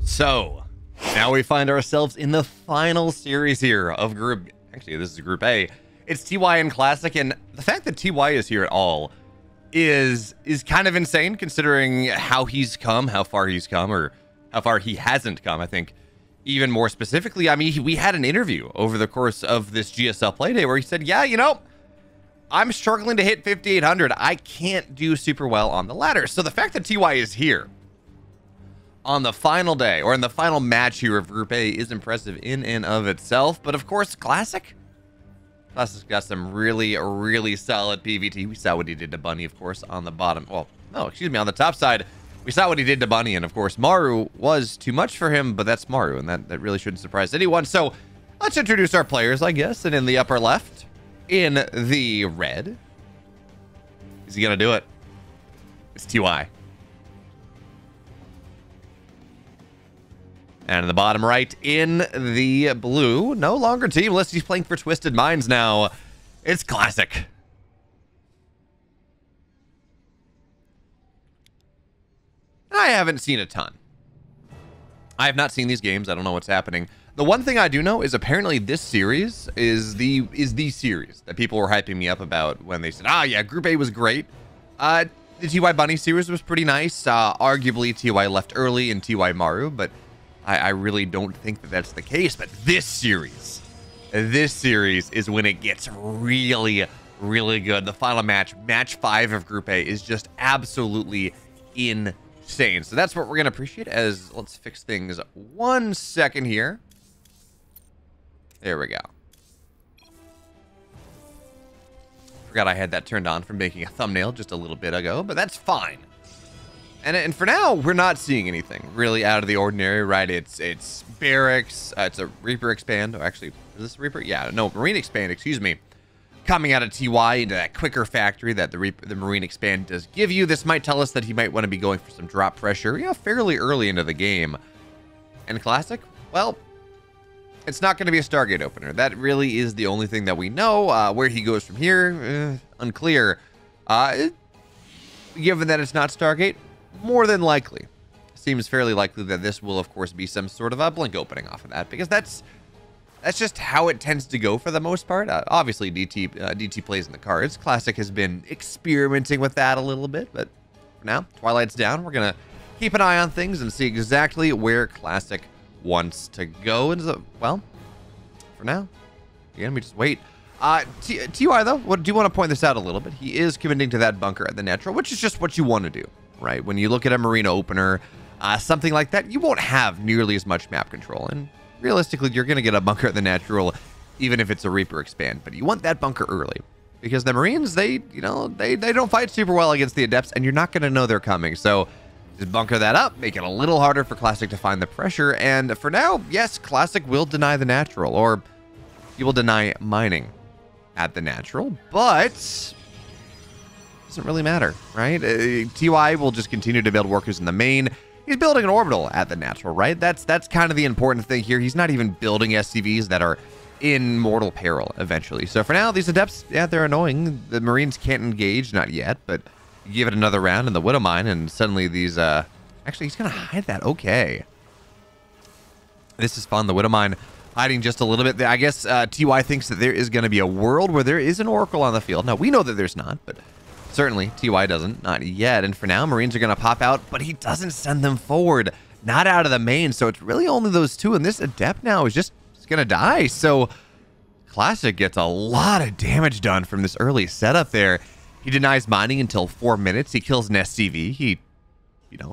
So, now we find ourselves in the final series here of Group... Actually, this is Group A. It's TY and Classic, and the fact that TY is here at all is kind of insane, considering how he's come, how far he's come, or how far he hasn't come, I think. Even more specifically, I mean, we had an interview over the course of this GSL Playday where he said, yeah, you know, I'm struggling to hit 5,800. I can't do super well on the ladder. So the fact that TY is here on the final day, or in the final match here of Group A, is impressive in and of itself. But of course, Classic's got some really, really solid PvT. We saw what he did to Bunny, of course, on the bottom. Well, no, excuse me, on the top side. We saw what he did to Bunny, and of course, Maru was too much for him, but that's Maru, and that really shouldn't surprise anyone. So let's introduce our players, I guess. And in the upper left, in the red, is he gonna do it? It's TY. And in the bottom right, in the blue, no longer teamless, he's playing for Twisted Minds now. It's Classic. I haven't seen a ton. I have not seen these games. I don't know what's happening. The one thing I do know is apparently this series is the series that people were hyping me up about when they said, ah, yeah, Group A was great. The TY Bunny series was pretty nice. Arguably, TY left early in TY Maru, but I really don't think that that's the case. But this series is when it gets really, really good. The final match, match 5 of Group A, is just absolutely insane. So that's what we're going to appreciate as, let's fix things 1 second here. There we go. Forgot I had that turned on from making a thumbnail just a little bit ago, but that's fine. And for now, we're not seeing anything really out of the ordinary, right? It's Barracks, it's a Reaper expand. Oh, actually, is this Reaper? Yeah, no, Marine expand, excuse me. Coming out of TY into that quicker factory that the Marine expand does give you. This might tell us that he might want to be going for some drop pressure, you know, fairly early into the game. And Classic, well, it's not going to be a Stargate opener. That really is the only thing that we know. Where he goes from here, unclear. Given that it's not Stargate, more than likely. Seems fairly likely that this will, of course, be some sort of a blink opening off of that, because that's just how it tends to go for the most part. Obviously, DT plays in the cards. Classic has been experimenting with that a little bit, but for now, Twilight's down. We're going to keep an eye on things and see exactly where Classic wants to go. And so, well, for now, again, let me just wait. TY, though, do you want to point this out a little bit? He is committing to that bunker at the natural, which is just what you want to do, right? When you look at a Marine opener, something like that, you won't have nearly as much map control. And realistically, you're going to get a bunker at the natural, even if it's a Reaper expand. But you want that bunker early, because the Marines, they don't fight super well against the Adepts, and you're not going to know they're coming. So just bunker that up, make it a little harder for Classic to find the pressure. And for now, yes, Classic will deny the natural, or he will deny mining at the natural, but doesn't really matter, right? TY will just continue to build workers in the main. He's building an orbital at the natural, right? That's kind of the important thing here. He's not even building SCVs that are in mortal peril eventually. So for now, these Adepts, yeah, they're annoying. The Marines can't engage, not yet, but you give it another round in the Widow Mine, and suddenly these, actually, he's going to hide that. Okay. This is fun. The Widow Mine hiding just a little bit. I guess TY thinks that there is going to be a world where there is an Oracle on the field. Now, we know that there's not, but certainly TY doesn't. Not yet. And for now, Marines are going to pop out, but he doesn't send them forward. Not out of the main, so it's really only those two, and this Adept now is just going to die. So Classic gets a lot of damage done from this early setup there. He denies mining until 4 minutes. He kills an SCV. He,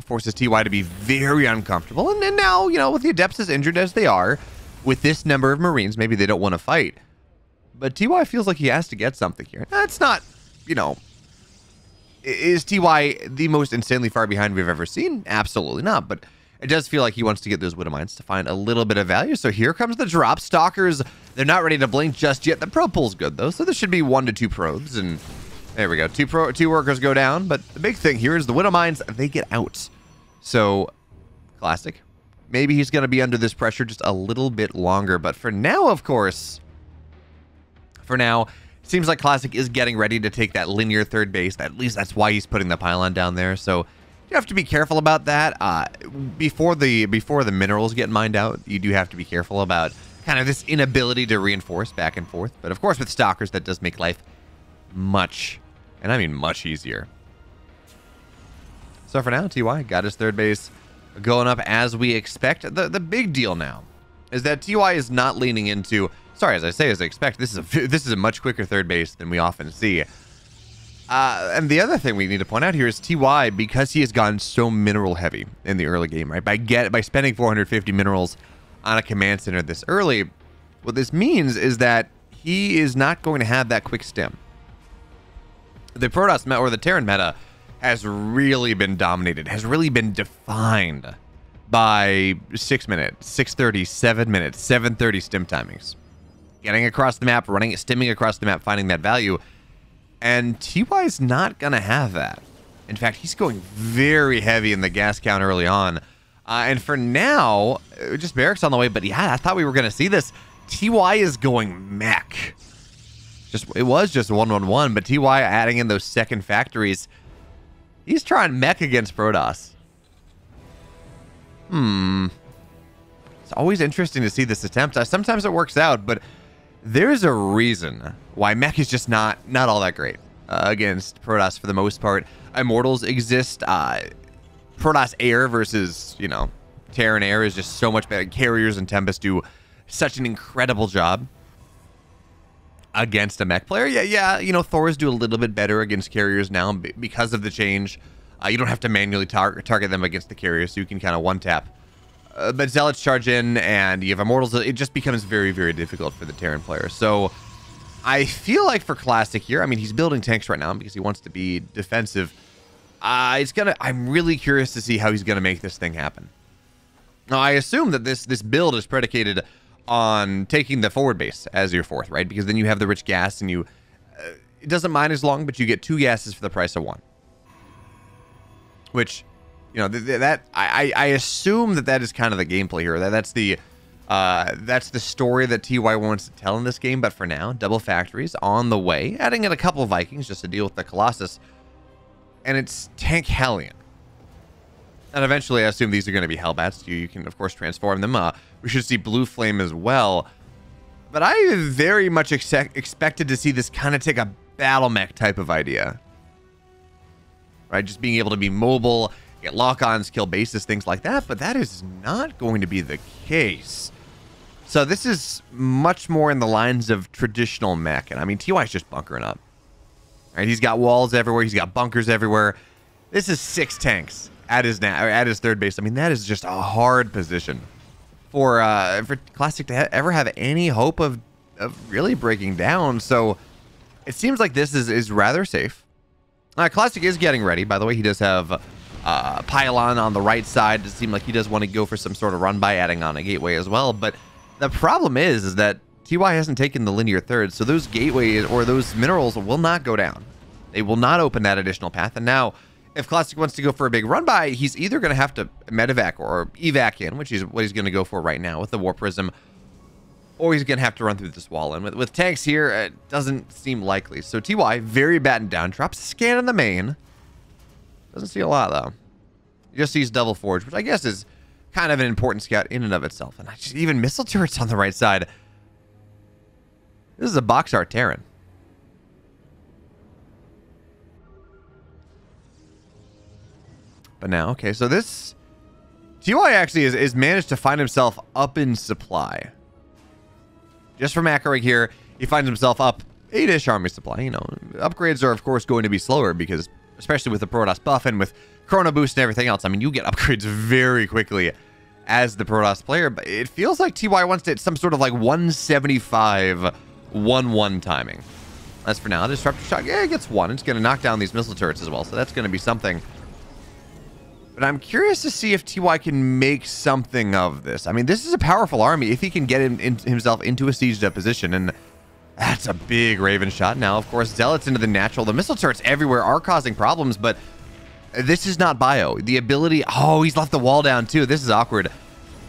forces TY to be very uncomfortable. And now, with the Adepts as injured as they are, with this number of Marines, maybe they don't want to fight. But TY feels like he has to get something here. That's not, is TY the most insanely far behind we've ever seen? Absolutely not. But it does feel like he wants to get those Widow Mines to find a little bit of value. So here comes the drop. Stalkers, they're not ready to blink just yet. The probe pool's good, though. So this should be 1 to 2 probes. And there we go. Two workers go down. But the big thing here is the Widow Mines, they get out. So Classic, maybe he's going to be under this pressure just a little bit longer. But for now, of course, seems like Classic is getting ready to take that linear third base. At least that's why he's putting the pylon down there. So You have to be careful about that. Before the minerals get mined out, you do have to be careful about kind of this inability to reinforce back and forth. But of course, with stalkers, that does make life much, and I mean much easier. So for now, TY got his third base going up as we expect. The big deal now is that TY is not leaning into. Sorry, as I say, as I expect, this is a much quicker third base than we often see. And the other thing we need to point out here is TY, because he has gone so mineral heavy in the early game, right? By spending 450 minerals on a command center this early, what this means is that he is not going to have that quick stem. The Protoss meta, or the Terran meta, has really been dominated, has really been defined by 6 minutes, 6:30, 7 minutes, 7:30 stim timings. Getting across the map, stimming across the map, finding that value. And TY is not going to have that. In fact, he's going very heavy in the gas count early on. And for now, just barracks on the way. But yeah, I thought we were going to see this. TY is going mech. It was just 1-1-1, but TY adding in those second factories. He's trying mech against Protoss. It's always interesting to see this attempt. Sometimes it works out, but there's a reason why mech is just not all that great against Protoss for the most part. Immortals exist. Protoss air versus, Terran air is just so much better. Carriers and Tempest do such an incredible job against a mech player. Yeah, Thors do a little bit better against carriers now because of the change. You don't have to manually target them against the carriers, so you can kind of one-tap. But Zealots charge in, and you have Immortals. It just becomes very, very difficult for the Terran player. So I feel like for Classic here, I mean, he's building tanks right now because he wants to be defensive. I'm really curious to see how he's gonna make this thing happen. Now, I assume that this build is predicated on taking the forward base as your fourth, right? Because then you have the rich gas, and it doesn't mine as long, but you get 2 gases for the price of 1. Which, I assume that is kind of the gameplay here. That's the story that TY wants to tell in this game. But for now, double factories on the way, adding in a couple of Vikings just to deal with the Colossus, and it's tank Hellion. And eventually, I assume these are going to be Hellbats. You can, of course, transform them. We should see Blue Flame as well. But I very much expected to see this kind of take a battle mech type of idea. Right? Just being able to be mobile, get lock-ons, kill bases, things like that. But that is not going to be the case. So this is much more in the lines of traditional mech. And I mean, TY is just bunkering up. Right? He's got walls everywhere. He's got bunkers everywhere. This is 6 tanks at his third base. I mean, that is just a hard position for Classic to ever have any hope of really breaking down. So it seems like this is rather safe. Classic is getting ready. By the way, he does have Pylon on the right side. It seems like he does want to go for some sort of run by, adding on a gateway as well. But the problem is that TY hasn't taken the linear third, so those gateways or those minerals will not go down. They will not open that additional path. And now, if Classic wants to go for a big run by, he's either going to have to medevac or evac in, which is what he's going to go for right now with the War Prism, or he's going to have to run through this wall. And with tanks here, it doesn't seem likely. So TY, very battened down, drops a scan in the main. Doesn't see a lot, though. He just sees Double Forge, which I guess is kind of an important scout in and of itself. And even missile turrets on the right side. This is a box art Terran. But now, okay, so this TY actually is managed to find himself up in supply. Just from Macro here, he finds himself up 8-ish army supply. Upgrades are, of course, going to be slower because, especially with the Protoss buff and with Chrono Boost and everything else, I mean, you get upgrades very quickly as the Protoss player. But it feels like TY wants to hit some sort of like 175 1-1 timing. As for now, Disruptor Shock, yeah, it gets 1. It's going to knock down these missile turrets as well, so that's going to be something. But I'm curious to see if TY can make something of this. I mean, this is a powerful army if he can get himself into a sieged up position, and that's a big Raven shot. Now, of course, Zealots into the natural. The missile turrets everywhere are causing problems, but this is not bio. The ability... Oh, he's left the wall down, too. This is awkward.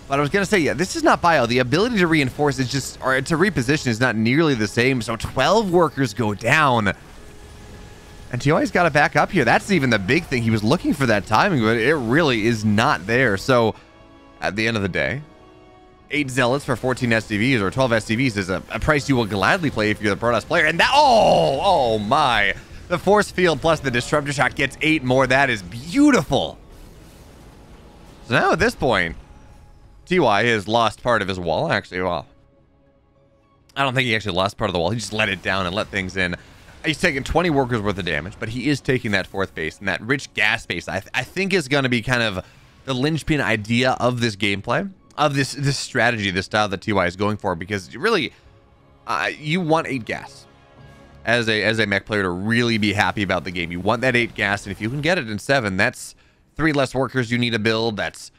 But I was going to say, yeah, this is not bio. The ability to reinforce is just... Or to reposition is not nearly the same, so 12 workers go down. And TY's got to back up here. That's even the big thing. He was looking for that timing, but it really is not there. So at the end of the day, 8 Zealots for 14 SCVs or 12 SCVs is a price you will gladly play if you're the Protoss player. And that, oh my. The Force Field plus the Disruptor Shot gets 8 more. That is beautiful. So now at this point, TY has lost part of his wall. Actually, well, I don't think he actually lost part of the wall. He just let it down and let things in. He's taking 20 workers worth of damage, but he is taking that 4th base, and that rich gas base I think is going to be kind of the linchpin idea of this gameplay, of this strategy, this style that TY is going for, because really, you want 8 gas as a mech player to really be happy about the game. You want that 8 gas, and if you can get it in 7, that's 3 less workers you need to build. That's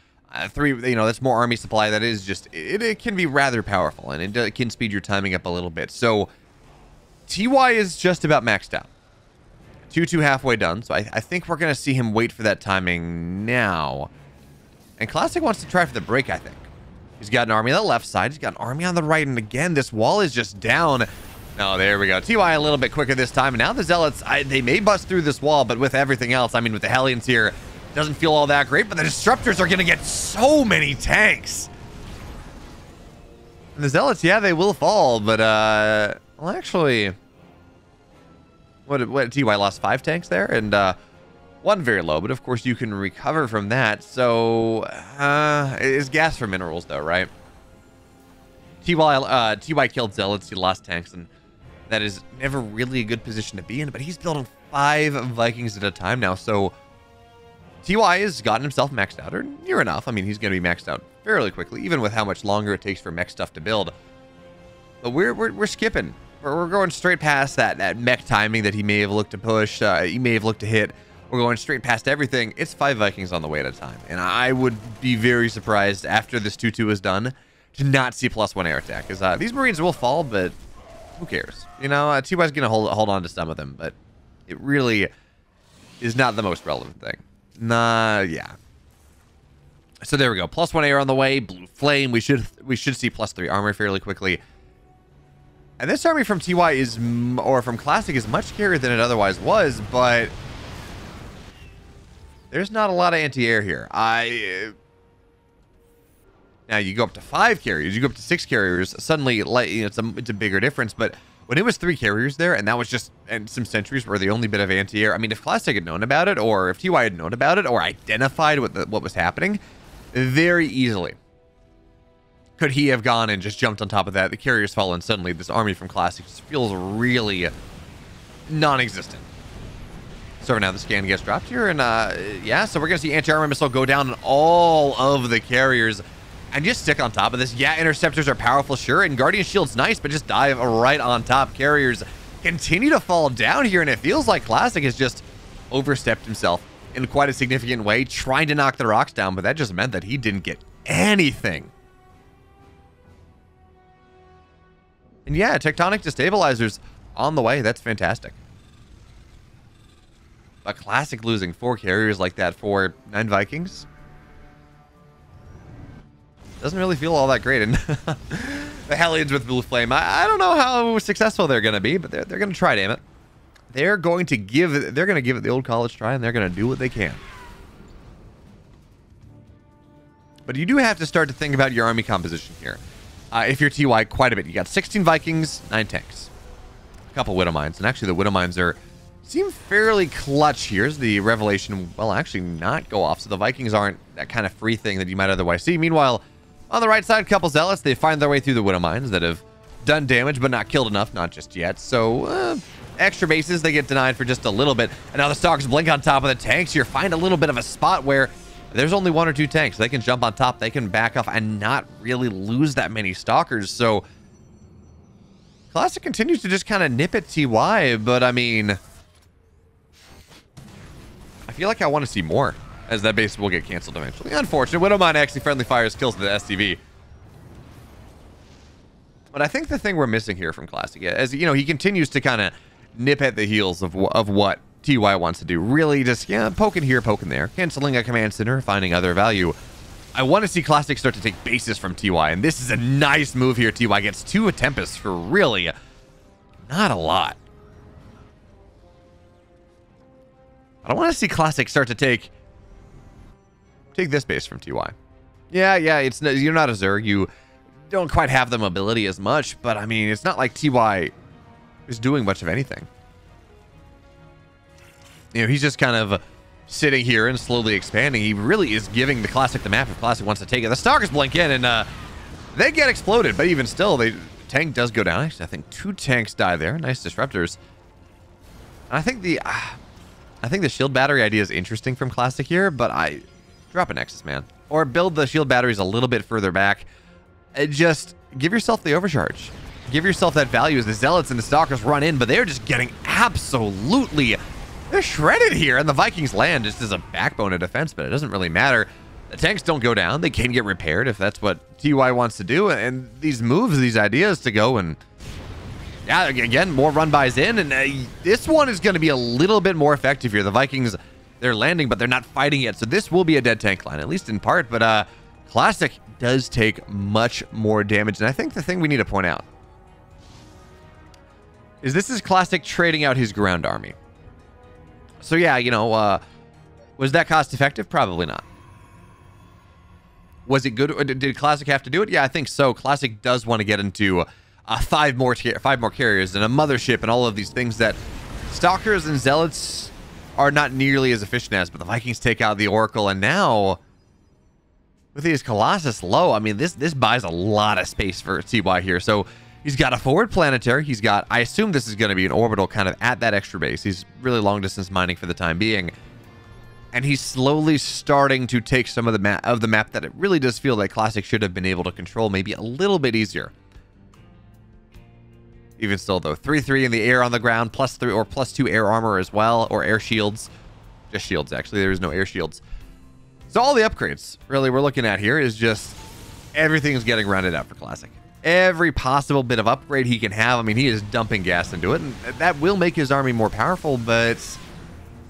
3, that's more army supply. That is just, it can be rather powerful, and it can speed your timing up a little bit. So TY is just about maxed out. 2-2 halfway done, so I think we're going to see him wait for that timing now. And Classic wants to try for the break, I think. He's got an army on the left side. He's got an army on the right, and again, this wall is just down. Oh, there we go. TY a little bit quicker this time, and now the Zealots, they may bust through this wall, but with everything else, I mean, with the Hellions here, doesn't feel all that great, but the Disruptors are going to get so many tanks. And the Zealots, yeah, they will fall, but, well, actually, what TY lost 5 tanks there, and, 1 very low, but of course you can recover from that, so, it's gas for minerals, though, right? TY killed Zealots, he lost tanks, and that is never really a good position to be in, but he's building 5 Vikings at a time now, so TY has gotten himself maxed out, or near enough. I mean, he's going to be maxed out fairly quickly, even with how much longer it takes for mech stuff to build. But we're skipping. We're going straight past that mech timing that he may have looked to push, he may have looked to hit. We're going straight past everything. It's 5 Vikings on the way at a time, and I would be very surprised after this 2-2 is done to not see +1 air attack, because these Marines will fall, but who cares? You know, TY's going to hold on to some of them, but it really is not the most relevant thing. Nah, yeah. So there we go. +1 air on the way. Blue flame. We should see +3 armor fairly quickly. And this army from TY is, or from Classic, is much scarier than it otherwise was, but there's not a lot of anti-air here. Now you go up to 5 carriers, you go up to 6 carriers, suddenly, it's a bigger difference, but when it was 3 carriers there, and that was just, and some sentries were the only bit of anti-air, I mean, if Classic had known about it, or if TY had known about it, or identified what was happening, very easily could he have gone and just jumped on top of that, the carriers fall, and suddenly this army from Classic just feels really non-existent. So now the scan gets dropped here, and yeah, so we're going to see anti-armor missile go down on all of the carriers, and just stick on top of this. Yeah, interceptors are powerful, sure, and Guardian Shield's nice, but just dive right on top. Carriers continue to fall down here, and it feels like Classic has just overstepped himself in quite a significant way, trying to knock the rocks down, but that just meant that he didn't get anything. And yeah, tectonic destabilizers on the way. That's fantastic. But Classic losing 4 carriers like that for 9 Vikings doesn't really feel all that great. And the Hellions with Blue Flame, I don't know how successful they're going to be, but they're going to try, damn it. They're going to give it the old college try, and they're going to do what they can. But you do have to start to think about your army composition here. If you're TY, quite a bit. You got 16 Vikings, 9 tanks, a couple Widow Mines, and actually the Widow Mines seem fairly clutch. Here's the Revelation, well, actually not go off, so the Vikings aren't that kind of free thing that you might otherwise see. Meanwhile, on the right side, a couple Zealots, they find their way through the Widow Mines that have done damage, but not killed enough, not just yet. So, extra bases, they get denied for just a little bit. And now the Stalkers blink on top of the tanks here, find a little bit of a spot where there's only 1 or 2 tanks. They can jump on top, they can back off, and not really lose that many Stalkers. So, Classic continues to just kind of nip at TY, but I mean, I feel like I want to see more, as that base will get canceled eventually. Unfortunate. Widowmine actually friendly fires, kills the STV. But I think the thing we're missing here from Classic, as you know, he continues to kind of nip at the heels of what TY wants to do. Really just, yeah, poking here, poking there, canceling a command center, finding other value. I want to see Classic start to take bases from TY, and this is a nice move here. TY gets 2 Tempest for really not a lot. I don't want to see Classic start to take this base from TY. Yeah, you're not a Zerg. You don't quite have the mobility as much, but I mean, it's not like TY is doing much of anything. You know, he's just kind of sitting here and slowly expanding. He really is giving the Classic the map if Classic wants to take it. The Stalkers blink in and they get exploded, but even still, tank does go down. Actually, I think 2 tanks die there. Nice disruptors. And I think the shield battery idea is interesting from Classic here, but I drop a Nexus, man, or build the shield batteries a little bit further back. Just give yourself the overcharge. Give yourself that value as the Zealots and the Stalkers run in, but they're just getting absolutely, they're shredded here, and the Vikings land just as a backbone of defense, but it doesn't really matter. The tanks don't go down. They can get repaired if that's what TY wants to do, and these moves, these ideas to go and, yeah, again, more run-bys in, and this one is going to be a little bit more effective here. The Vikings, they're landing, but they're not fighting yet, so this will be a dead tank line, at least in part, but Classic does take much more damage, and I think the thing we need to point out is this is Classic trading out his ground army. So yeah, you know, was that cost effective? Probably not. Was it good? Did Classic have to do it? Yeah, I think so. Classic does want to get into 5 more carriers and a mothership and all of these things that Stalkers and Zealots are not nearly as efficient as, but the Vikings take out the Oracle, and now with these Colossus low, I mean, this buys a lot of space for TY here. So he's got a forward planetary. He's got, I assume this is going to be an orbital kind of at that extra base. He's really long distance mining for the time being. And he's slowly starting to take some of the map that it really does feel like Classic should have been able to control maybe a little bit easier. Even still, though, 3/3 in the air on the ground, +3 or +2 air armor as well, or air shields. Just shields, actually. There is no air shields. So all the upgrades, really, we're looking at here is just everything is getting rounded out for Classic. Every possible bit of upgrade he can have. I mean, he is dumping gas into it, and that will make his army more powerful. But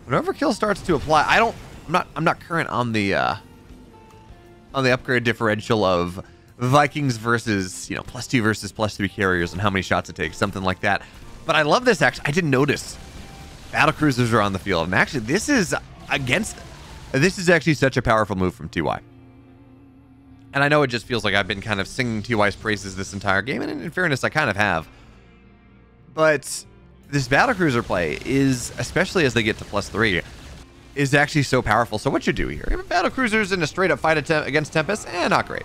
when overkill starts to apply, I'm not current on the upgrade differential of Vikings versus, you know, +2 versus +3 carriers and how many shots it takes, something like that. But I love this. Actually, I didn't notice battle cruisers are on the field, and actually, this is actually such a powerful move from TY. And I know it just feels like I've been kind of singing TY's praises this entire game, and in fairness, I kind of have. But this battlecruiser play is, especially as they get to +3, is actually so powerful. So what you do here, battlecruisers in a straight-up fight against Tempest, not great.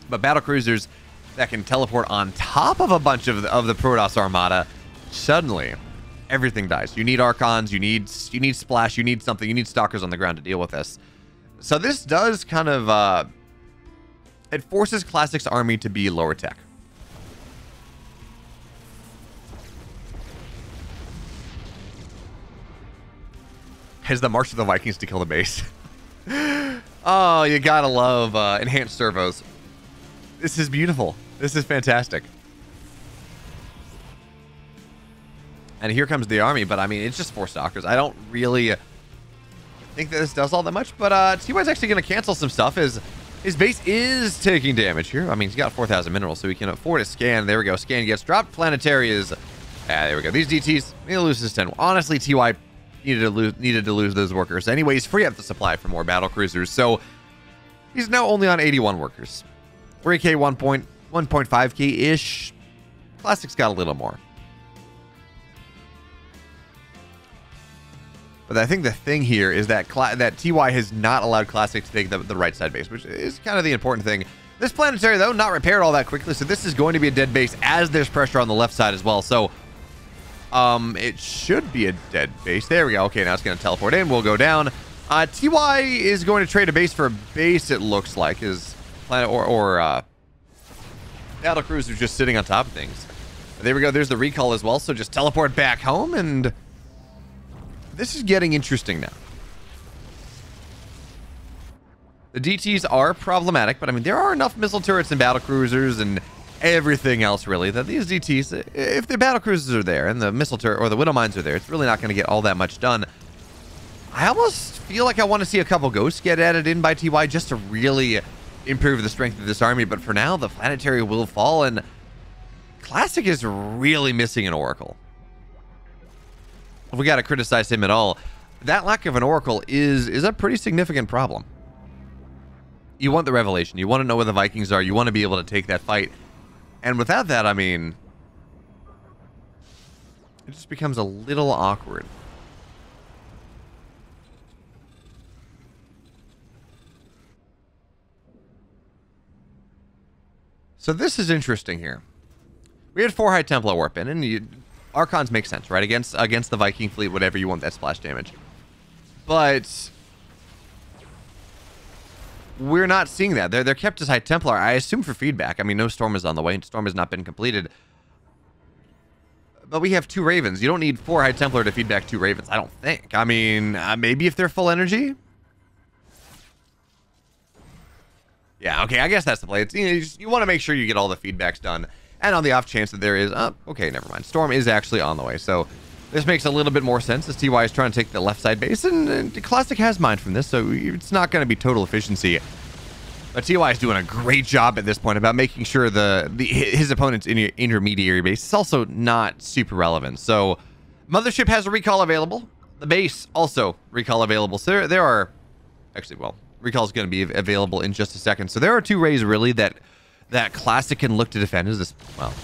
But battlecruisers that can teleport on top of a bunch of the Protoss Armada, suddenly everything dies. You need Archons, you need Splash, you need something, you need Stalkers on the ground to deal with this. So this does kind of, it forces Classic's army to be lower tech. Has the March of the Vikings to kill the base. Oh, you gotta love enhanced servos. This is beautiful. This is fantastic. And here comes the army, but I mean, it's just 4 Stalkers. I don't really think that this does all that much, but TY's actually going to cancel some stuff. His base is taking damage here. I mean, he's got 4,000 minerals, so he can afford a scan. There we go. Scan gets dropped. Planetary is... there we go. These DTs, he loses 10. Honestly, TY needed to lose those workers. Anyways, free up the supply for more battle cruisers. So he's now only on 81 workers. 3K, 1.5K-ish. Classic's got a little more. But I think the thing here is that TY has not allowed Classic to take the right side base, which is kind of the important thing. This planetary, though, not repaired all that quickly, so this is going to be a dead base as there's pressure on the left side as well. So it should be a dead base. There we go. Okay, now it's going to teleport in. We'll go down. TY is going to trade a base for a base, it looks like. His planet or battle cruiser just sitting on top of things. There we go. There's the recall as well, so just teleport back home, and this is getting interesting now. The DTs are problematic, but I mean, there are enough missile turrets and battle cruisers and everything else, really, that these DTs, if the battle cruisers are there and the missile turret or the widow mines are there, it's really not going to get all that much done. I almost feel like I want to see a couple ghosts get added in by TY just to really improve the strength of this army, but for now, the planetary will fall, and Classic is really missing an Oracle. if we got to criticize him at all, that lack of an Oracle is a pretty significant problem. You want the revelation. You want to know where the Vikings are. You want to be able to take that fight. And without that, I mean, it just becomes a little awkward. So this is interesting here. We had 4 High Templar warp in, and Archons make sense, right? Against the Viking fleet, whatever you want that splash damage. But we're not seeing that. They're kept as High Templar, I assume, for feedback. I mean, no Storm is on the way, and Storm has not been completed. But we have 2 Ravens. You don't need 4 High Templar to feed back 2 Ravens, I don't think. I mean, maybe if they're full energy? Yeah, okay, I guess that's the play. It's, you want to make sure you get all the feedbacks done. And on the off chance that there is... okay, never mind. Storm is actually on the way. So this makes a little bit more sense as TY is trying to take the left side base. And Classic has mind from this, so it's not going to be total efficiency. But TY is doing a great job at this point about making sure his opponent's intermediary base is also not super relevant. So Mothership has a recall available. The base also recall available. So there are... Actually, well... Recall is going to be available in just a second. So there are 2 Rays really that Classic can look to defend. Is this, well,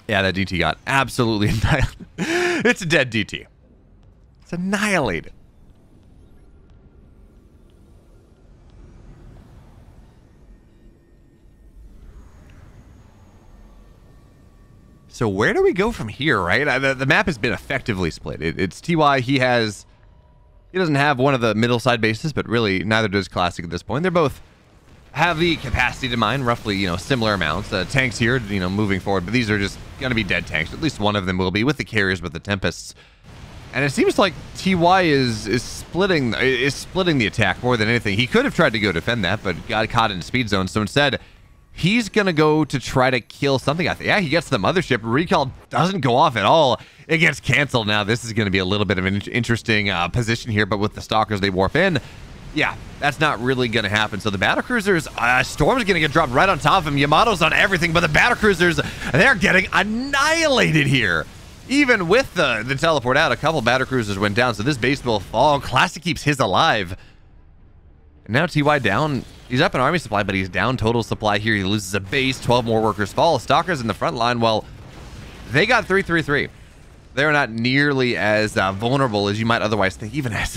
yeah, that DT got absolutely annihilated. It's a dead DT. It's annihilated. So where do we go from here, right? The map has been effectively split. It's TY. He doesn't have one of the middle side bases, but really neither does Classic at this point. They're both have the capacity to mine roughly, similar amounts. Tanks here, moving forward, but these are just going to be dead tanks. At least one of them will be with the carriers, with the Tempests. And it seems like TY is splitting the attack more than anything. He could have tried to go defend that, but got caught in speed zone. So instead, he's going to go to try to kill something. Yeah, he gets the Mothership. Recall doesn't go off at all. It gets canceled. Now, this is going to be a little bit of an interesting position here, but with the Stalkers, they warp in. Yeah, that's not really going to happen. So the Battlecruisers, Storm's going to get dropped right on top of him. Yamato's on everything, but the Battlecruisers, they're getting annihilated here. Even with the teleport out, a couple Battlecruisers went down, so this base will fall. Classic keeps his alive. And now TY down. He's up in army supply, but he's down total supply here. He loses a base. 12 more workers fall. Stalkers in the front line. Well, they got 3-3-3. They're not nearly as vulnerable as you might otherwise think. Even as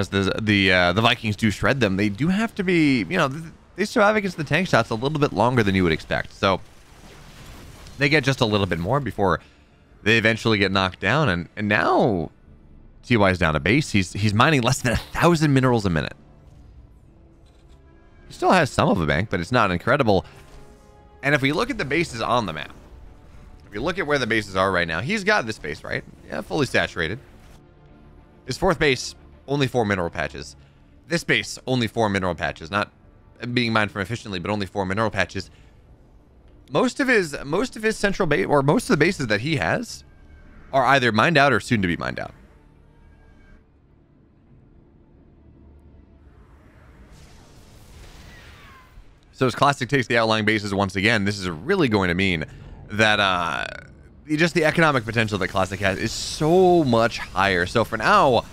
the Vikings do shred them, they do have to be. They survive against the tank shots a little bit longer than you would expect. So they get just a little bit more before they eventually get knocked down. And now TY is down a base. He's mining less than 1,000 minerals a minute. He still has some of a bank, but it's not incredible. And if we look at the bases on the map, if you look at where the bases are right now, he's got this base, right? Yeah, fully saturated. His 4th base, only 4 mineral patches. This base, only 4 mineral patches. Not being mined from efficiently, but only 4 mineral patches. Most of his central base, or most of the bases that he has, are either mined out or soon to be mined out. So as Classic takes the outlying bases once again, this is really going to mean that just the economic potential that Classic has is so much higher. So for now,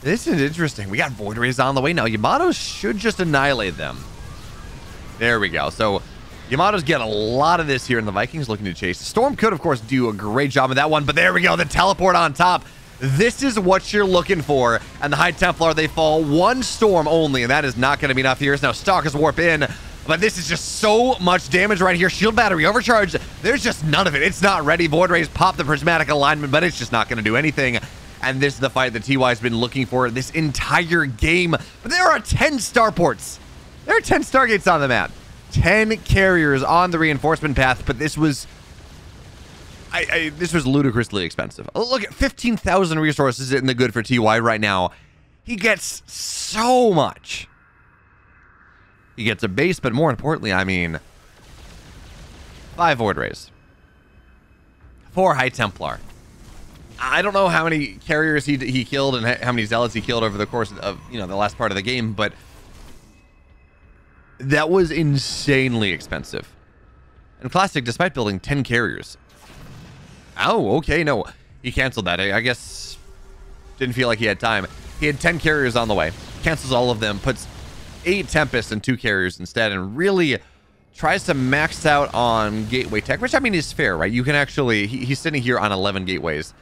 this is interesting. We got Void Rays on the way now. Yamatos should just annihilate them. There we go. So Yamatos get a lot of this here, and the Vikings looking to chase. Storm could, of course, do a great job of that one, but there we go. The teleport on top. This is what you're looking for. And the High Templar, they fall 1 Storm only, and that is not going to be enough here. Now Stalkers warp in. But this is just so much damage right here. Shield battery overcharged. There's just none of it. It's not ready. Void Rays pop the prismatic alignment, but it's just not going to do anything. And this is the fight that TY's been looking for this entire game. But there are 10 starports. There are 10 stargates on the map. 10 carriers on the reinforcement path, but this was... this was ludicrously expensive. Look at 15,000 resources in the good for TY right now. He gets so much. He gets a base, but more importantly, I mean, 5 Void Rays, 4 High Templar. I don't know how many carriers he killed and how many zealots he killed over the course of the last part of the game, but that was insanely expensive. And Classic, despite building 10 carriers. Oh, okay, no. he canceled that. I guess didn't feel like he had time. He had 10 carriers on the way, cancels all of them, puts 8 Tempests and 2 carriers instead, and really tries to max out on gateway tech, which I mean is fair, right? You can actually, he's sitting here on 11 gateways.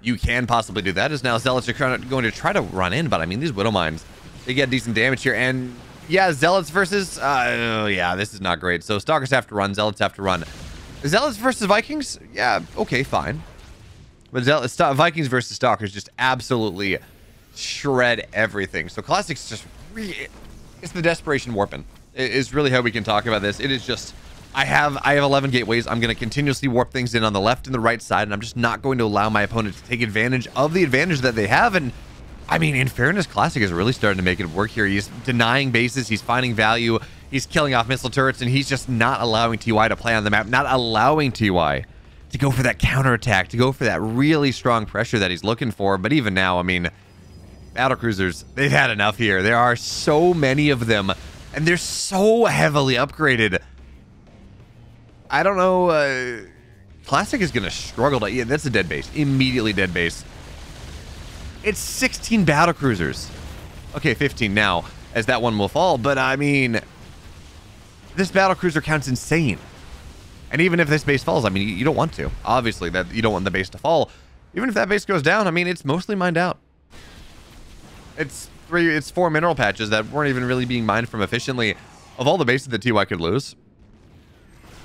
You can possibly do that, as now Zealots are going to try to run in, but I mean, these Widow Mines, they get decent damage here, and yeah, Zealots versus, yeah, this is not great. So Stalkers have to run, Zealots have to run. Zealots versus Vikings? Yeah, okay, fine. But Vikings versus Stalkers just absolutely shred everything. So Classic's just really, it's the desperation warping. It is really how we can talk about this. It is just, I have 11 gateways. I'm going to continuously warp things in on the left and the right side, and I'm just not going to allow my opponent to take advantage of the advantage that they have. And I mean, in fairness, Classic is really starting to make it work here. He's denying bases, he's finding value, he's killing off missile turrets, and he's just not allowing TY to play on the map, not allowing TY to go for that counterattack, to go for that really strong pressure that he's looking for. But even now, I mean, battlecruisers, they've had enough here. There are so many of them, and they're so heavily upgraded. I don't know, Classic is going to struggle to, yeah, that's a dead base, immediately dead base. It's 16 battlecruisers. Okay, 15 now, as that one will fall, but I mean, this battlecruiser count's insane. And even if this base falls, I mean, you don't want to. Obviously, that you don't want the base to fall. Even if that base goes down, I mean, it's mostly mined out. It's 4 mineral patches that weren't even really being mined from efficiently. Of all the bases that TY could lose,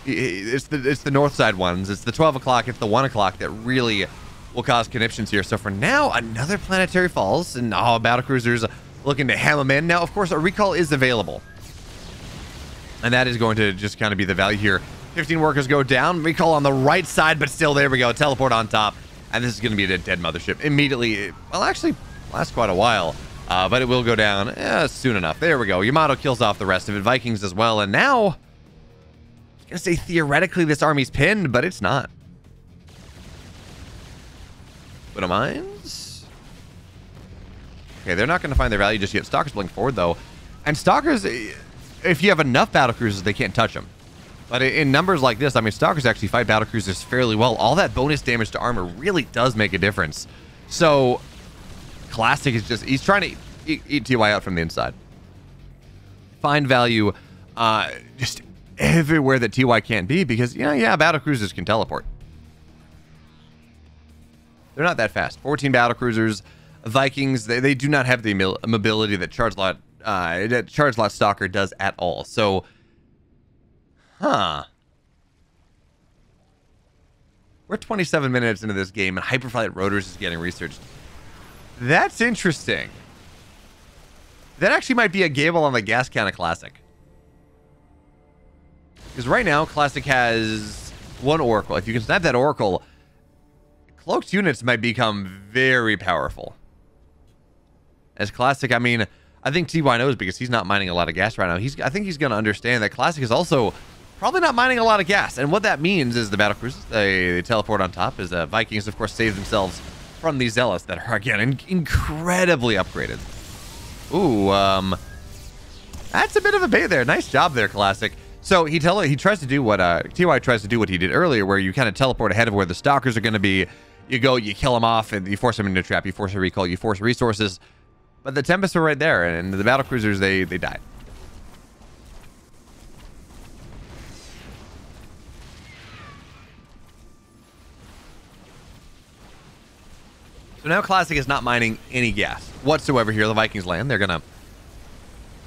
it's the north side ones. It's the 12 o'clock, it's the 1 o'clock that really will cause conniptions here. So for now, another planetary falls, and battlecruisers looking to hem them in. Now, of course, a recall is available, and that is going to just kind of be the value here. 15 workers go down, recall on the right side, but still, there we go, teleport on top, and this is going to be a dead mothership immediately. Well, actually, lasts quite a while, but it will go down soon enough. There we go. Yamato kills off the rest of it, Vikings as well, and now, I was gonna say theoretically this army's pinned, but it's not. Widow Mines. Okay, they're not going to find their value just yet. Stalkers blink forward, though. And Stalkers, if you have enough battlecruisers, they can't touch them. But in numbers like this, I mean, Stalkers actually fight battlecruisers fairly well. All that bonus damage to armor really does make a difference. So, Classic is just, he's trying to eat TY out from the inside. Find value just everywhere that TY can't be, because, yeah, battlecruisers can teleport. They're not that fast. 14 battlecruisers. Vikings, they do not have the mobility that Charge Lot Stalker does at all. So, we're 27 minutes into this game, and Hyperflight Rotors is getting researched. That's interesting. That actually might be a gamble on the gas can of Classic. Because right now, Classic has 1 Oracle. If you can snap that Oracle, Cloaked units might become very powerful. As Classic, I mean, I think TY knows, because he's not mining a lot of gas right now. I think he's going to understand that Classic is also probably not mining a lot of gas. And what that means is the battlecruisers, they teleport on top, as Vikings, of course, save themselves from these Zealots that are, again, incredibly upgraded. Ooh, that's a bit of a bait there. Nice job there, Classic. So he tries to do what TY tries to do what he did earlier, where you kind of teleport ahead of where the Stalkers are going to be. You go, you kill them off, and you force them into a trap. You force a recall. You force resources. But the Tempests are right there, and the battlecruisers, they die. So now Classic is not mining any gas whatsoever here. The Vikings land. They're going to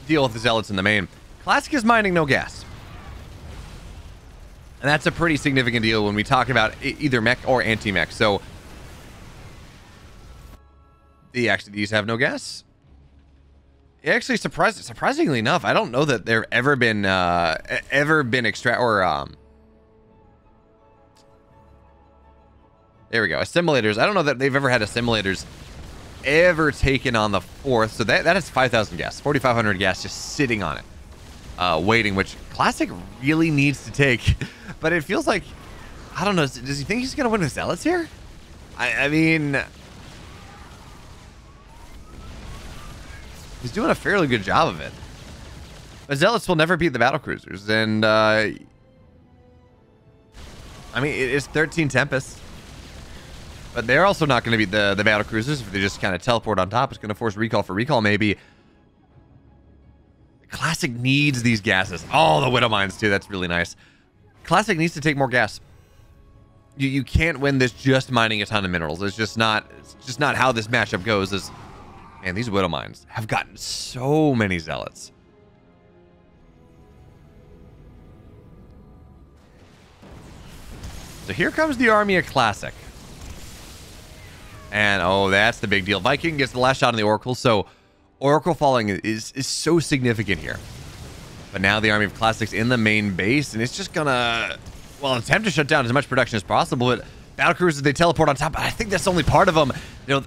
deal with the Zealots in the main. Classic is mining no gas. And that's a pretty significant deal when we talk about either mech or anti-mech. So, these have no gas. Actually, surprisingly enough, I don't know that there ever been there we go, assimilators. I don't know that they've ever had assimilators ever taken on the 4th. So that is 5,000 gas, 4,500 gas just sitting on it, waiting, which Classic really needs to take. But it feels like, I don't know, does he think he's going to win with Zealots here? I mean, he's doing a fairly good job of it. But Zealots will never beat the battlecruisers. And, I mean, it's 13 Tempests. But they're also not going to be the battle cruisers. If they just kind of teleport on top, it's going to force recall for recall, maybe. Classic needs these gases. Oh, the Widow Mines, too. That's really nice. Classic needs to take more gas. You can't win this just mining a ton of minerals. It's just not how this matchup goes. Man, these Widow Mines have gotten so many zealots. So here comes the army of Classic. And, oh, that's the big deal. Viking gets the last shot on the Oracle, so Oracle falling is so significant here. But now the army of Classic's in the main base, and it's just gonna, well, attempt to shut down as much production as possible, but battlecruisers, they teleport on top, but I think that's only part of them. You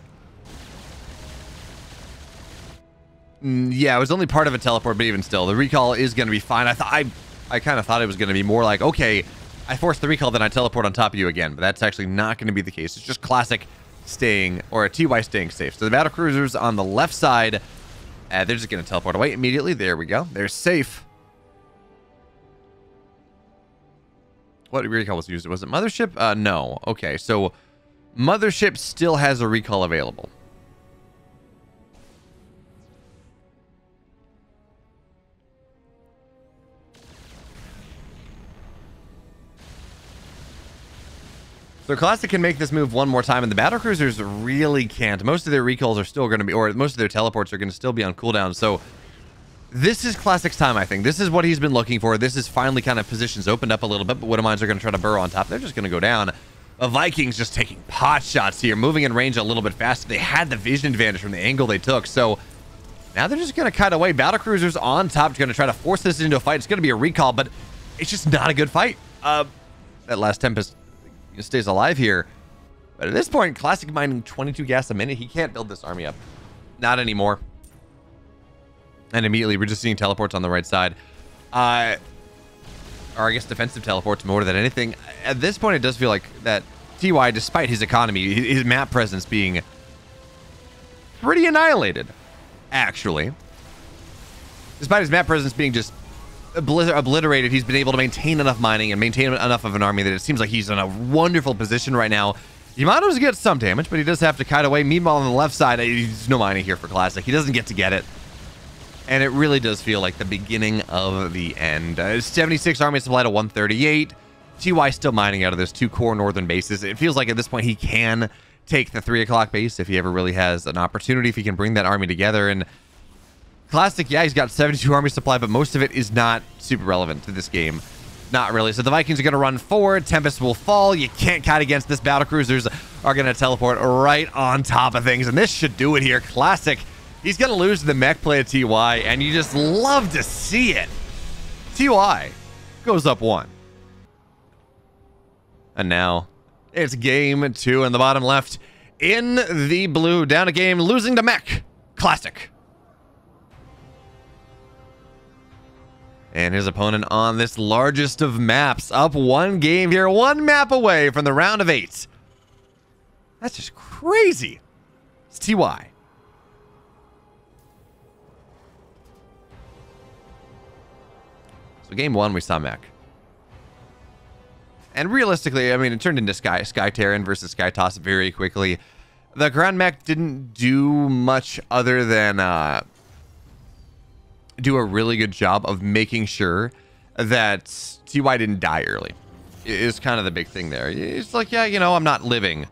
know, yeah, it was only part of a teleport, but even still, the recall is gonna be fine. I kind of thought it was gonna be more like, okay, I forced the recall, then I teleport on top of you again, but that's actually not gonna be the case. It's just Classic staying, or a TY staying safe. So the battlecruisers on the left side, they're just going to teleport away immediately. There we go. They're safe. What recall was used? Was it Mothership? No. Okay, so Mothership still has a recall available. So Classic can make this move one more time, and the battlecruisers really can't. Most of their recalls are still going to be, or most of their teleports are going to still be on cooldown. So this is Classic's time, I think. This is what he's been looking for. This is finally kind of positions opened up a little bit, but Widow Mines are going to try to burrow on top. They're just going to go down. The Vikings just taking pot shots here, moving in range a little bit faster. They had the vision advantage from the angle they took. So now they're just going to cut away. Battlecruisers on top are going to try to force this into a fight. It's going to be a recall, but it's just not a good fight. That last Tempest stays alive here, but at this point, Classic mining 22 gas a minute. He can't build this army up, not anymore. And immediately we're just seeing teleports on the right side, or I guess defensive teleports more than anything. At this point, it does feel like that TY, despite his economy, his map presence being pretty annihilated, actually, despite his map presence being just obliterated, he's been able to maintain enough mining and maintain enough of an army that it seems like he's in a wonderful position right now. Yamato's gets some damage, but he does have to kite away. Meanwhile, on the left side, there's no mining here for Classic. He doesn't get to get it. And it really does feel like the beginning of the end. 76 army supply to 138. TY still mining out of those two core northern bases. It feels like at this point he can take the 3 o'clock base if he ever really has an opportunity, if he can bring that army together. And Classic, yeah, he's got 72 army supply, but most of it is not super relevant to this game. Not really. So the Vikings are going to run forward. Tempest will fall. You can't kite against this. Battlecruisers are going to teleport right on top of things, and this should do it here. Classic, he's going to lose to the mech play of TY, and you just love to see it. TY goes up 1. And now it's game 2 in the bottom left. In the blue, down a game, losing to mech. Classic. And his opponent on this largest of maps, up 1 game here, 1 map away from the round of 8. That's just crazy. It's TY. So game 1, we saw mech. And realistically, I mean, it turned into Sky Terran versus Sky Toss very quickly. The ground mech didn't do much other than do a really good job of making sure that TY didn't die early. Is kind of the big thing there. It's like, yeah, you know, I'm not living,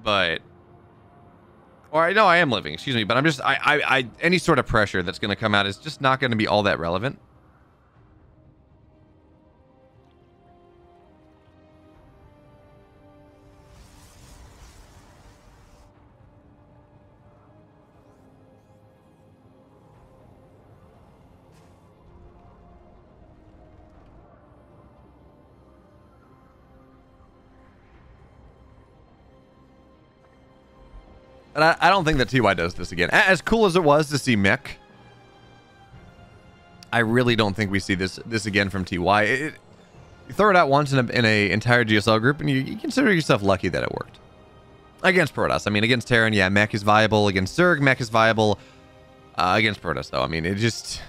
but, or I know I am living, excuse me, but I'm just, any sort of pressure that's going to come out is just not going to be all that relevant. And I don't think that TY does this again. As cool as it was to see mech, I really don't think we see this again from TY. You throw it out once in a entire GSL group, and you consider yourself lucky that it worked. Against Protoss. I mean, against Terran, yeah, mech is viable. Against Zerg, mech is viable. Against Protoss, though, I mean, it just...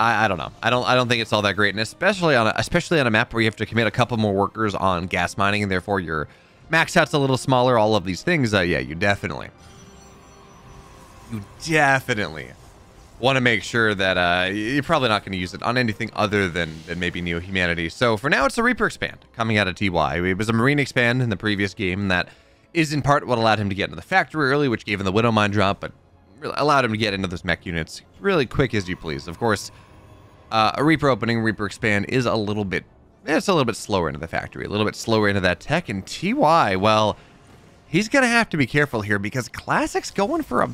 I don't know. I don't think it's all that great, and especially on a map where you have to commit a couple more workers on gas mining, and therefore your max out's a little smaller. All of these things, yeah, you definitely want to make sure that you're probably not going to use it on anything other than maybe Neo Humanity. So for now, it's a Reaper expand coming out of TY. It was a Marine expand in the previous game that is in part what allowed him to get into the factory early, which gave him the Widow Mine drop, but really allowed him to get into those mech units really quick as you please. Of course, a Reaper opening, Reaper expand is a little bit slower into the factory, a little bit slower into that tech, and TY, well, he's going to have to be careful here because Classic's going for a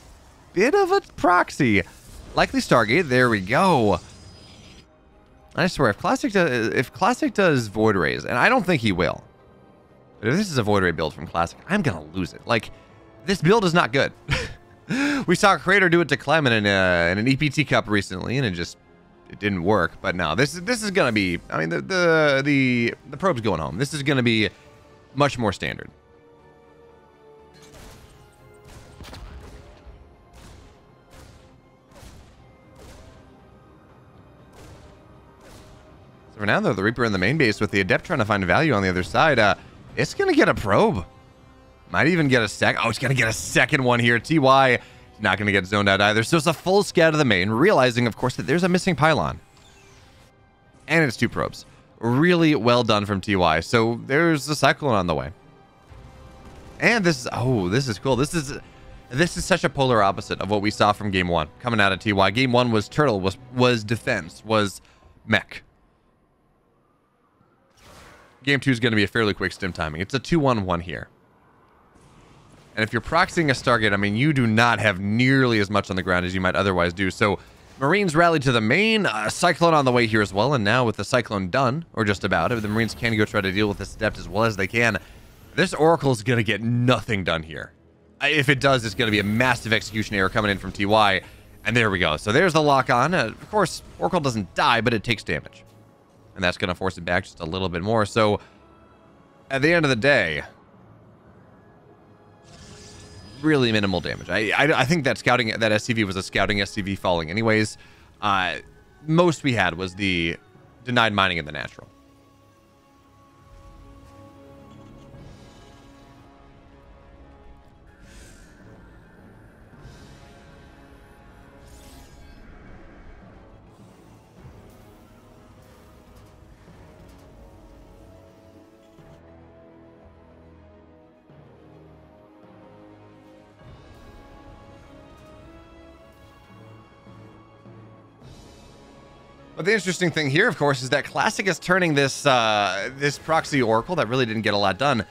bit of a proxy. Likely Stargate, there we go. I swear, if Classic does Void Rays, and I don't think he will, but if this is a Void Ray build from Classic, I'm going to lose it. Like, this build is not good. We saw Creator do it to Clement in an EPT Cup recently, and it didn't work. But no, this is going to be, I mean, the probe's going home. This is going to be much more standard. So for now, though, the Reaper in the main base with the Adept trying to find value on the other side, it's going to get a probe. Might even get a sec. Oh, it's going to get a second one here. TY not going to get zoned out either. So it's a full scout of the main, realizing, of course, that there's a missing pylon. And it's 2 probes. Really well done from TY. So there's a Cyclone on the way. And this is, oh, this is cool. This is such a polar opposite of what we saw from Game 1 coming out of TY. Game 1 was Turtle, was Defense, was Mech. Game 2 is going to be a fairly quick stim timing. It's a 2-1-1 here. And if you're proxying a Stargate, I mean, you do not have nearly as much on the ground as you might otherwise do. So Marines rally to the main, Cyclone on the way here as well. And now with the Cyclone done, or just about, the Marines can go try to deal with this Adept as well as they can. This Oracle is going to get nothing done here. If it does, it's going to be a massive execution error coming in from TY. And there we go. So there's the lock on. Of course, Oracle doesn't die, but it takes damage. And that's going to force it back just a little bit more. So at the end of the day, really minimal damage. I think that SCV was a scouting SCV falling anyways. Most we had was the denied mining in the natural. But the interesting thing here, of course, is that Classic is turning this this proxy Oracle that really didn't get a lot done.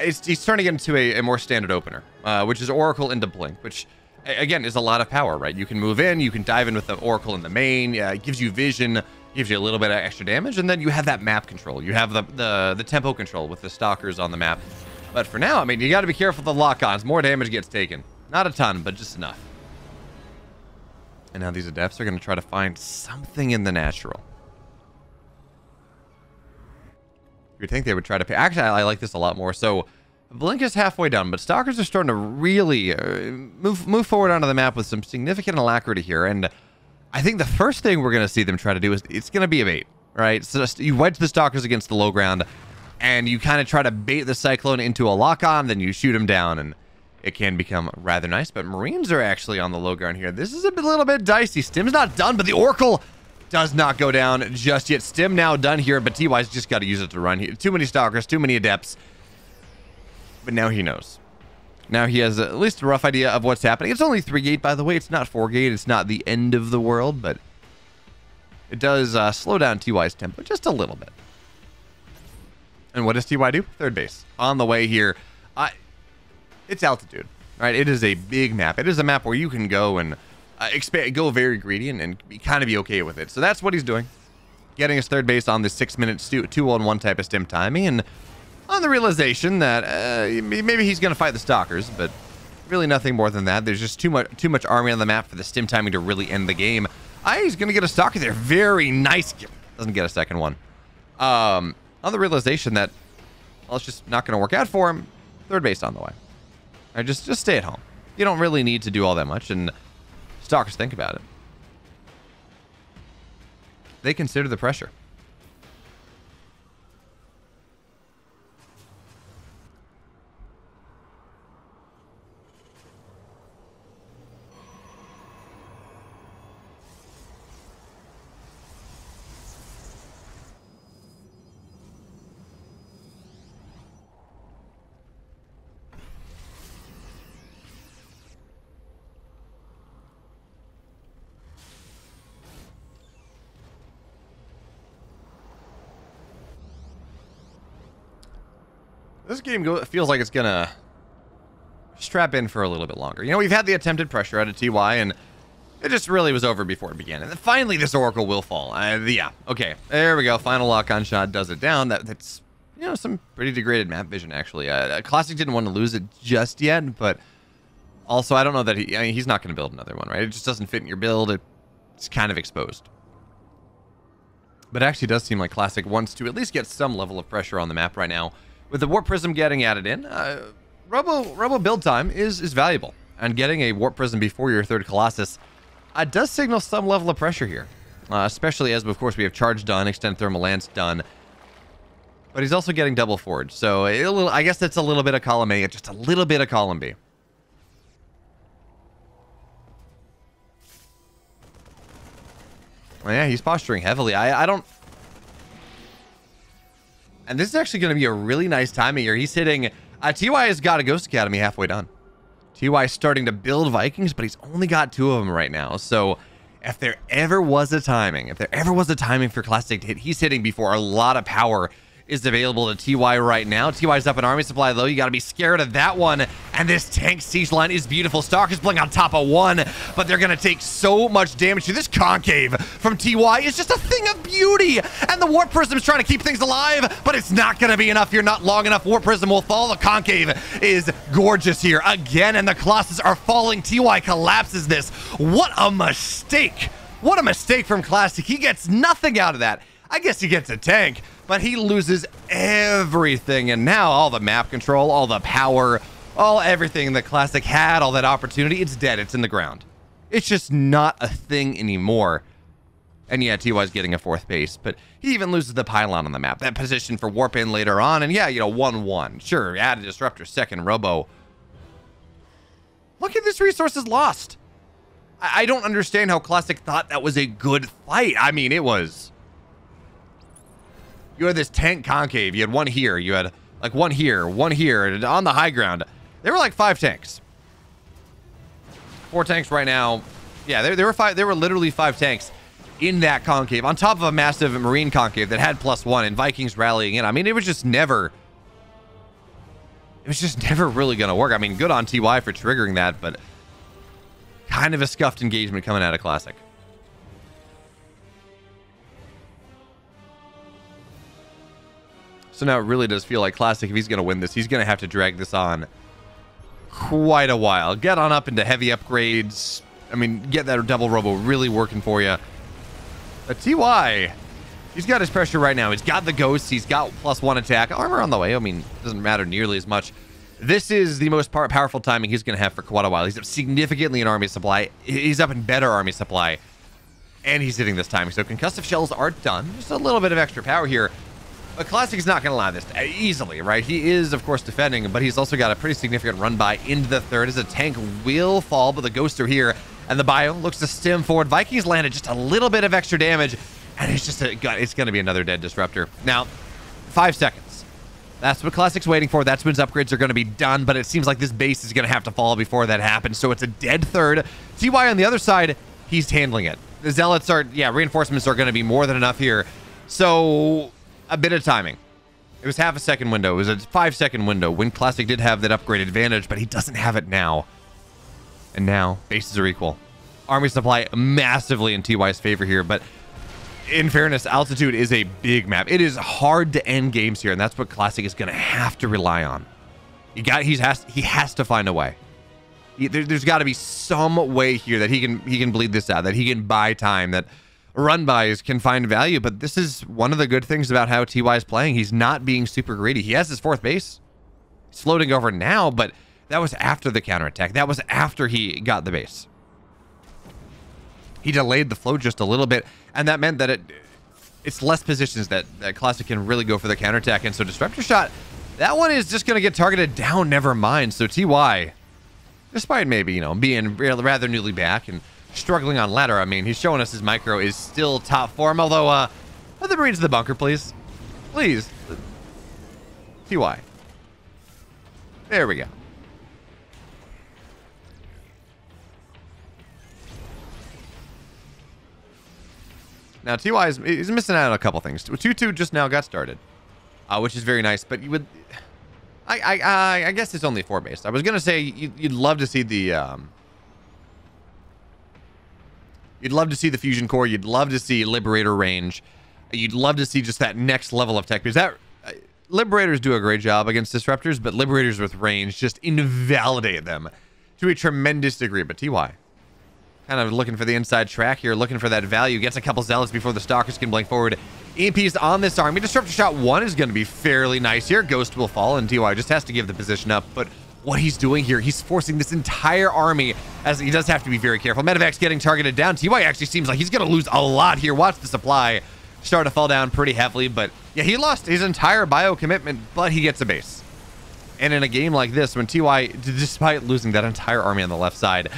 He's turning it into a more standard opener, which is Oracle into Blink, which, again, is a lot of power, right? You can move in, you can dive in with the Oracle in the main, it gives you vision, gives you a little bit of extra damage, and then you have that map control. You have the tempo control with the Stalkers on the map. But for now, I mean, you got to be careful with the lock-ons. More damage gets taken. Not a ton, but just enough. And now these Adepts are going to try to find something in the natural. You'd think they would try to pay. Actually, I like this a lot more. So, Blink is halfway done, but Stalkers are starting to really move forward onto the map with some significant alacrity here. And I think the first thing we're going to see them try to do is it's going to be a bait, right? So you wedge the Stalkers against the low ground, and you kind of try to bait the Cyclone into a lock-on, then you shoot him down, and it can become rather nice. But Marines are actually on the low ground here. This is a little bit dicey. Stim's not done, but the Oracle does not go down just yet. Stim now done here, but TY's just got to use it to run here. Too many Stalkers, too many Adepts. But now he knows. Now he has at least a rough idea of what's happening. It's only 3-gate, by the way. It's not 4-gate. It's not the end of the world, but it does slow down TY's tempo just a little bit. And what does TY do? Third base. On the way here. It's altitude, right? It is a big map. It is a map where you can go and go very greedy and kind of be okay with it. So that's what he's doing. Getting his third base on the 6-minute 2-on-1 type of stim timing, and on the realization that maybe he's going to fight the Stalkers, but really nothing more than that. There's just too much army on the map for the stim timing to really end the game. He's going to get a Stalker there. Very nice. Doesn't get a second one. On the realization that, well, it's just not going to work out for him. Third base on the way. All right, just stay at home. You don't really need to do all that much, and Stalkers think about it. they consider the pressure. This game feels like it's gonna strap in for a little bit longer. You know, we've had the attempted pressure out of TY, and it just really was over before it began. And then finally, this Oracle will fall. Yeah, okay, there we go. Final lock-on shot does it down. That's, you know, some pretty degraded map vision, actually. Classic didn't want to lose it just yet, but also, I don't know that I mean, he's not going to build another one, right? It just doesn't fit in your build. It's kind of exposed. But it actually does seem like Classic wants to at least get some level of pressure on the map right now. With the Warp Prism getting added in, Robo build time is valuable. And getting a Warp Prism before your third Colossus does signal some level of pressure here. Especially as, of course, we have Charge done, Extended Thermal Lance done. But he's also getting Double Forge. So I guess that's a little bit of column A, just a little bit of column B. Well, yeah, he's posturing heavily. I don't... And this is actually going to be a really nice timing here. He's hitting... TY has got a Ghost Academy halfway done. TY is starting to build Vikings, but he's only got 2 of them right now. So if there ever was a timing, for Classic to hit, he's hitting before a lot of power is available to TY right now. TY's up in army supply, though. You got to be scared of that one. And this tank siege line is beautiful. Stalker's playing on top of 1, but they're going to take so much damage to this concave from TY. It's just a thing of beauty. And the Warp Prism is trying to keep things alive, but it's not going to be enough here. Not long enough. Warp Prism will fall. The concave is gorgeous here again, and the Colossus are falling. TY collapses this. What a mistake. What a mistake from Classic. He gets nothing out of that. I guess he gets a tank, but he loses everything. And now all the map control, all the power, everything the Classic had, all that opportunity, it's dead. It's in the ground. It's just not a thing anymore. And yeah, TY's getting a 4th base, but he even loses the pylon on the map. That position for warp in later on. And yeah, you know, 1-1. Sure, add a disruptor, second Robo. Look at this resource is lost. I don't understand how Classic thought that was a good fight. I mean, it was... You had this tank concave. You had 1 here. You had like 1 here, 1 here. And on the high ground, there were like 5 tanks. 4 tanks right now. Yeah, there were 5. There were literally 5 tanks in that concave, on top of a massive marine concave that had +1 and Vikings rallying in. I mean, it was just never really going to work. I mean, good on TY for triggering that, but kind of a scuffed engagement coming out of Classic. So now it really does feel like Classic, if he's going to win this, he's going to have to drag this on quite a while. Get on up into heavy upgrades. I mean, get that double Robo really working for you. But TY, he's got his pressure right now. He's got the ghosts. He's got +1 attack. Armor on the way. I mean, it doesn't matter nearly as much. This is the most powerful timing he's going to have for quite a while. He's up significantly in army supply. He's up in better army supply. And he's hitting this timing. So concussive shells are done. Just a little bit of extra power here. But Classic is not going to allow this easily, right? He is, of course, defending, but he's also got a pretty significant run by into the third as a tank will fall, but the ghosts are here, and the bio looks to stem forward. Vikings landed just a little bit of extra damage, and it's just it's going to be another dead disruptor. Now, 5 seconds. That's what Classic's waiting for. That's when his upgrades are going to be done, but it seems like this base is going to have to fall before that happens, so it's a dead third. TY on the other side, he's handling it. The Zealots are, yeah, reinforcements are going to be more than enough here. So... a bit of timing. It was half a second window. It was a 5-second window when Classic did have that upgrade advantage, but he doesn't have it now. And now, bases are equal. Army supply massively in TY's favor here, but in fairness, altitude is a big map. It is hard to end games here, and that's what Classic is going to have to rely on. He has to find a way. There's got to be some way here that he can bleed this out, that he can buy time, that run buys can find value. But this is one of the good things about how TY is playing. He's not being super greedy. He has his 4th base. It's floating over now, but that was after the counterattack. That was after he got the base. He delayed the flow just a little bit, and that meant that it's less positions that Classic can really go for the counterattack. And so Disruptor Shot, that one is just going to get targeted down, never mind. So TY, despite maybe, you know, being rather newly back and struggling on ladder, I mean, he's showing us his micro is still top form. Although, let the Marines to the bunker, please. Please. TY. There we go. Now, TY is missing out on a couple things. 2-2 just now got started, which is very nice. But you would, I guess it's only 4 based. I was gonna say you'd love to see the, you'd love to see the fusion core. You'd love to see Liberator range. You'd love to see just that next level of tech, because that Liberators do a great job against Disruptors, but Liberators with range just invalidate them to a tremendous degree. But TY, kind of looking for the inside track here, looking for that value. Gets a couple zealots before the Stalkers can blink forward. EMPs on this army. Disruptor Shot 1 is going to be fairly nice here. Ghost will fall, and TY just has to give the position up. But what he's doing here, he's forcing this entire army, as he does have to be very careful. Medevacs getting targeted down. TY actually seems like he's going to lose a lot here. Watch the supply start to fall down pretty heavily. But yeah, he lost his entire bio commitment, but he gets a base. And in a game like this, when TY, despite losing that entire army on the left side,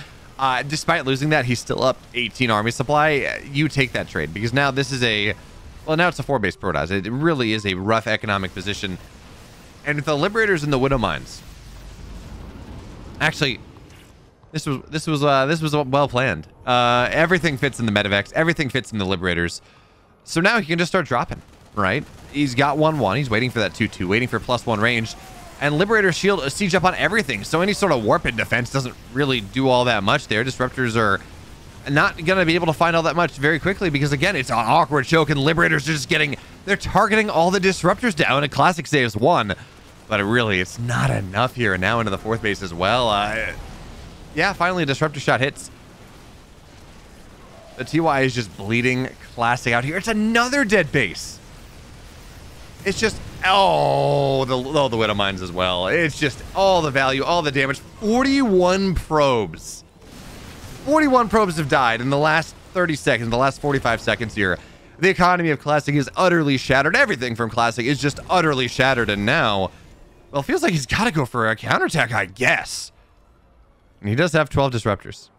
despite losing that, he's still up 18 army supply. You take that trade, because now this is a, well, now it's a 4 base Protoss. It really is a rough economic position. And with the Liberators and the Widow Mines, actually, this was well planned. Everything fits in the Medevacs, everything fits in the Liberators. So now he can just start dropping, right? He's got 1-1. He's waiting for that 2-2, waiting for +1 range. And Liberator shield a siege up on everything. So any sort of warp in defense doesn't really do all that much there. Disruptors are not going to be able to find all that much very quickly, because, again, it's an awkward choke, and Liberators are just getting, they're targeting all the Disruptors down. A Classic saves 1. But really, it's not enough here. And now into the 4th base as well. Yeah, finally a Disruptor Shot hits. The TY is just bleeding Classic out here. It's another dead base. It's just, oh, the Widow Mines as well. It's just all the value, all the damage. 41 probes. 41 probes have died in the last 30 seconds, the last 45 seconds here. The economy of Classic is utterly shattered. Everything from Classic is just utterly shattered. And now, well, it feels like he's got to go for a counterattack, I guess. And he does have 12 Disruptors.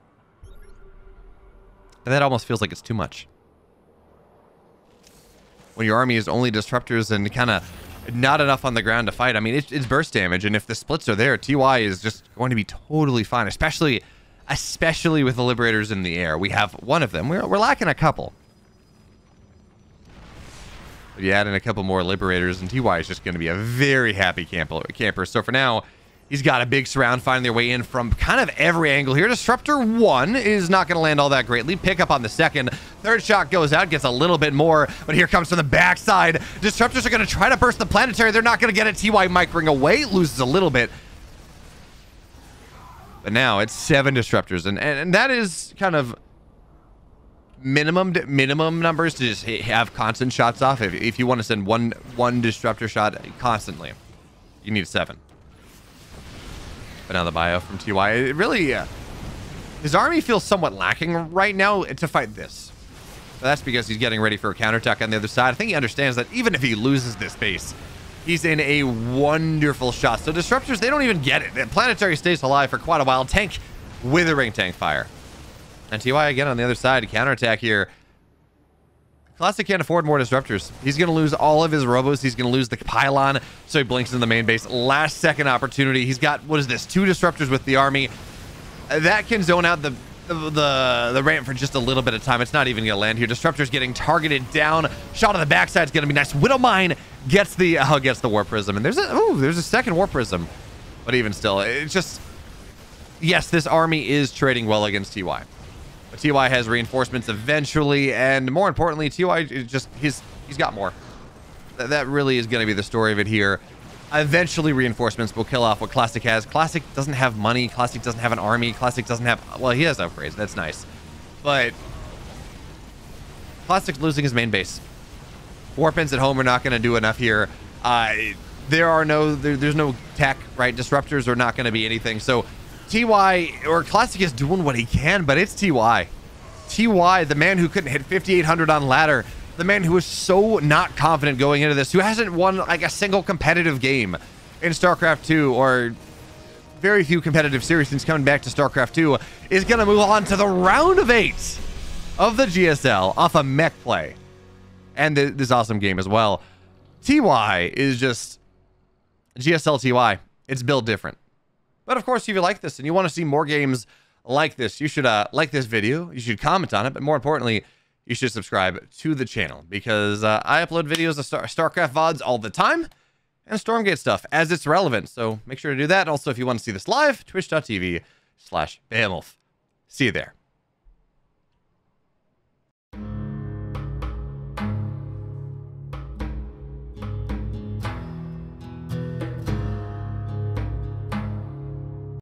And that almost feels like it's too much. When your army is only Disruptors and kind of not enough on the ground to fight, I mean, it's burst damage. And if the splits are there, TY is just going to be totally fine, especially with the Liberators in the air. We have one of them. We're lacking a couple. But you add in a couple more Liberators, and TY is just going to be a very happy camper. So for now, he's got a big surround, finding their way in from kind of every angle here. Disruptor 1 is not going to land all that greatly. Pick up on the second. Third shot goes out, gets a little bit more, but here comes from the backside. Disruptors are going to try to burst the planetary. They're not going to get it. TY microing away, loses a little bit. But now it's 7 Disruptors, and that is kind of minimum numbers to just have constant shots off. If you want to send one Disruptor shot constantly, you need 7. But now the bio from TY, it really, his army feels somewhat lacking right now to fight this. But that's because he's getting ready for a counterattack on the other side. I think he understands that even if he loses this base, he's in a wonderful shot. So Disruptors, they don't even get it. The planetary stays alive for quite a while. Tank, withering tank fire. And TY again on the other side, counterattack here. Classic can't afford more Disruptors. He's going to lose all of his robos. He's going to lose the pylon, so he blinks in the main base. Last second opportunity. He's got, what is this, 2 Disruptors with the army. That can zone out the ramp for just a little bit of time. It's not even going to land here. Disruptors getting targeted down. Shot on the backside is going to be nice. Widow Mine gets the Warp Prism. And there's a second Warp Prism. But even still, it's just, yes, this army is trading well against TY. But TY has reinforcements eventually, and more importantly, TY just he's got more. That really is going to be the story of it here. Eventually, reinforcements will kill off what Classic has. Classic doesn't have money. Classic doesn't have an army. Classic doesn't have, well, he has upgrades. That's nice, but Classic's losing his main base. Warp ins at home are not going to do enough here. There's no tech, right? Disruptors are not going to be anything. So TY or Classic is doing what he can, but it's TY. TY, the man who couldn't hit 5,800 on ladder, the man who was so not confident going into this, who hasn't won like a single competitive game in StarCraft 2 or very few competitive series since coming back to StarCraft 2, is going to move on to the round of 8 of the GSL off a mech play. And this awesome game as well. TY is just GSL TY. It's built different. But of course, if you like this and you want to see more games like this, you should like this video. You should comment on it. But more importantly, you should subscribe to the channel because I upload videos of StarCraft VODs all the time and Stormgate stuff as it's relevant. So make sure to do that. Also, if you want to see this live, twitch.tv/Behemoth. See you there.